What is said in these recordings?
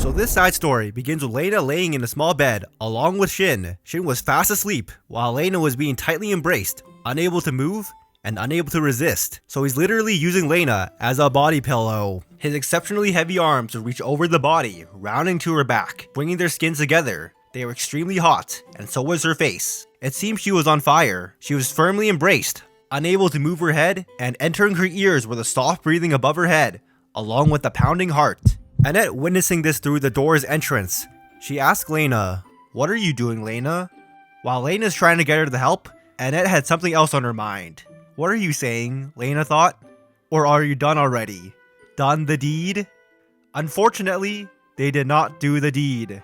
So this side story begins with Lena laying in a small bed along with Shin. Shin was fast asleep while Lena was being tightly embraced, unable to move and unable to resist. So he's literally using Lena as a body pillow. His exceptionally heavy arms would reach over the body, rounding to her back, bringing their skins together. They were extremely hot, and so was her face. It seemed she was on fire. She was firmly embraced, unable to move her head, and entering her ears were the soft breathing above her head, along with the pounding heart. Annette witnessing this through the door's entrance. She asked Lena, "What are you doing, Lena?" While Lena's trying to get her to help, Annette had something else on her mind. "What are you saying?" Lena thought. "Or are you done already? Done the deed?" Unfortunately, they did not do the deed.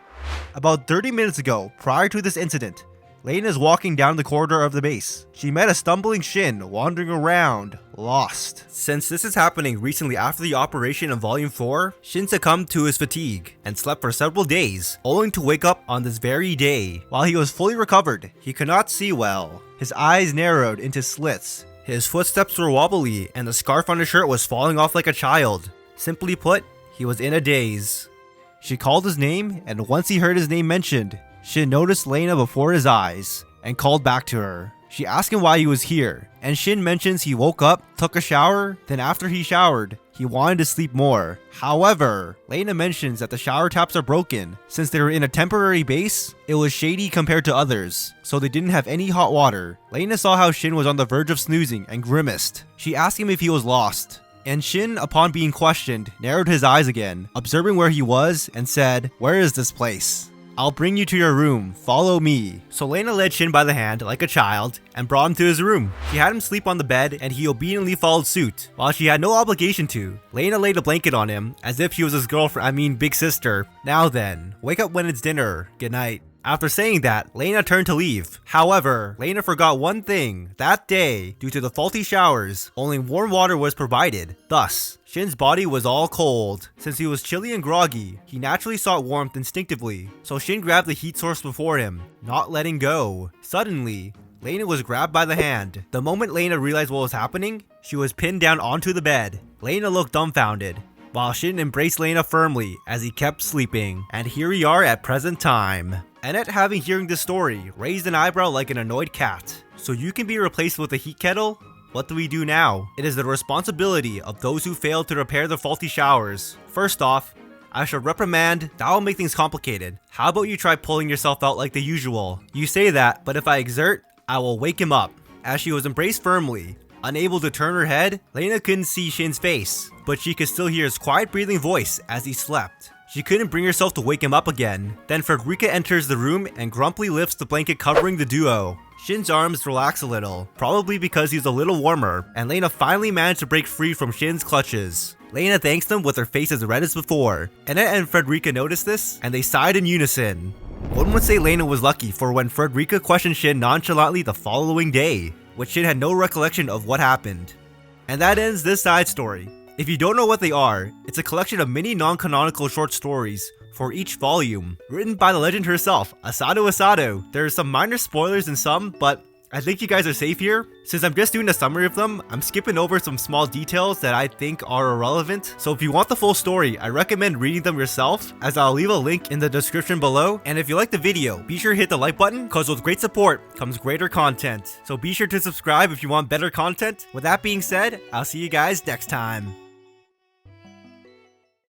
About 30 minutes ago, prior to this incident, Lena is walking down the corridor of the base. She met a stumbling Shin wandering around, lost. Since this is happening recently after the operation in Volume 4, Shin succumbed to his fatigue and slept for several days, only to wake up on this very day. While he was fully recovered, he could not see well. His eyes narrowed into slits. His footsteps were wobbly and the scarf on his shirt was falling off like a child. Simply put, he was in a daze. She called his name, and once he heard his name mentioned, Shin noticed Lena before his eyes and called back to her. She asked him why he was here, and Shin mentions he woke up, took a shower, then after he showered, he wanted to sleep more. However, Lena mentions that the shower taps are broken. Since they were in a temporary base, it was shady compared to others, so they didn't have any hot water. Lena saw how Shin was on the verge of snoozing and grimaced. She asked him if he was lost, and Shin, upon being questioned, narrowed his eyes again, observing where he was, and said, "Where is this place? I'll bring you to your room, follow me." So Lena led Shin by the hand like a child and brought him to his room. She had him sleep on the bed and he obediently followed suit. While she had no obligation to, Lena laid a blanket on him as if she was his girlfriend, big sister. "Now then, wake up when it's dinner. Good night." After saying that, Lena turned to leave. However, Lena forgot one thing. That day, due to the faulty showers, only warm water was provided. Thus, Shin's body was all cold. Since he was chilly and groggy, he naturally sought warmth instinctively. So Shin grabbed the heat source before him, not letting go. Suddenly, Lena was grabbed by the hand. The moment Lena realized what was happening, she was pinned down onto the bed. Lena looked dumbfounded, while Shin embraced Lena firmly as he kept sleeping. And here we are at present time. Annette, hearing this story, raised an eyebrow like an annoyed cat. "So you can be replaced with a heat kettle? What do we do now?" "It is the responsibility of those who fail to repair the faulty showers. First off, I should reprimand. That will make things complicated. How about you try pulling yourself out like the usual?" "You say that, but if I exert, I will wake him up." As she was embraced firmly, unable to turn her head, Lena couldn't see Shin's face, but she could still hear his quiet breathing voice as he slept. She couldn't bring herself to wake him up again. Then Frederica enters the room and grumpily lifts the blanket covering the duo. Shin's arms relax a little, probably because he's a little warmer, and Lena finally managed to break free from Shin's clutches. Lena thanks them with her face as red as before. Annette and Frederica noticed this, and they sighed in unison. One would say Lena was lucky, for when Frederica questioned Shin nonchalantly the following day, which Shin had no recollection of what happened. And that ends this side story. If you don't know what they are, it's a collection of mini non-canonical short stories for each volume, written by the legend herself, Asado Asado. There are some minor spoilers in some, but I think you guys are safe here. Since I'm just doing a summary of them, I'm skipping over some small details that I think are irrelevant. So if you want the full story, I recommend reading them yourself, as I'll leave a link in the description below. And if you like the video, be sure to hit the like button, cause with great support comes greater content. So be sure to subscribe if you want better content. With that being said, I'll see you guys next time.